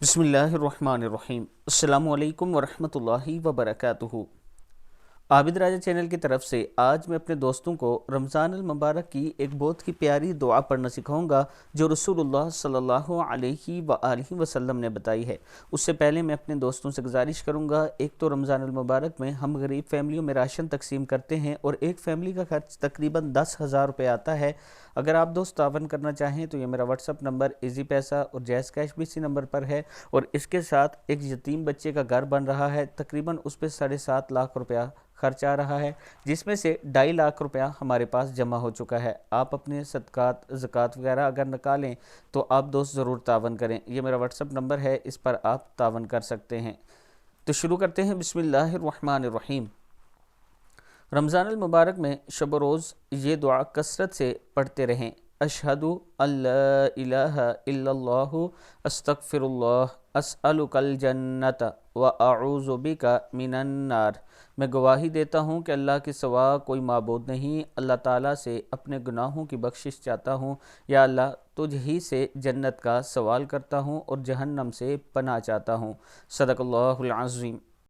بسم اللہ الرحمن الرحیم۔ السلام علیکم ورحمۃ اللہ وبرکاتہ۔ عابد راجہ چینل کی طرف سے آج میں اپنے دوستوں کو رمضان المبارک کی ایک بہت ہی پیاری دعا پڑھنا سکھاؤں گا جو رسول اللہ صلی اللہ علیہ وآلہ وسلم نے بتائی ہے۔ اس سے پہلے میں اپنے دوستوں سے گزارش کروں گا، ایک تو رمضان المبارک میں ہم غریب فیملیوں میں راشن تقسیم کرتے ہیں اور ایک فیملی کا خرچ تقریباً 10,000 روپے آتا ہے۔ اگر آپ دوست تعاون کرنا چاہیں تو یہ میرا واٹس اپ نمبر ایزی پیسہ اور جیز کیش بھی اسی نمبر پر ہے، اور اس کے ساتھ ایک یتیم بچے کا گھر بن رہا ہے، تقریباً اس پہ 7.5 لاکھ روپیہ خرچ آ رہا ہے، جس میں سے 2.5 لاکھ روپیہ ہمارے پاس جمع ہو چکا ہے۔ آپ اپنے صدقات زکوٰۃ وغیرہ اگر نکالیں تو آپ دوست ضرور تعاون کریں۔ یہ میرا واٹس اپ نمبر ہے، اس پر آپ تعاون کر سکتے ہیں۔ تو شروع کرتے ہیں۔ بسم اللہ الرحمن الرحیم۔ رمضان المبارک میں شب و روز یہ دعا کثرت سے پڑھتے رہیں۔ اشہد ان لا الہ الا اللہ، استغفر اللہ، اسألک الجنۃ واعوذ بک من النار۔ میں گواہی دیتا ہوں کہ اللہ کے سوا کوئی معبود نہیں، اللہ تعالیٰ سے اپنے گناہوں کی بخشش چاہتا ہوں، یا اللہ تجھ ہی سے جنت کا سوال کرتا ہوں اور جہنم سے پناہ چاہتا ہوں۔ صدق اللہ العظیم۔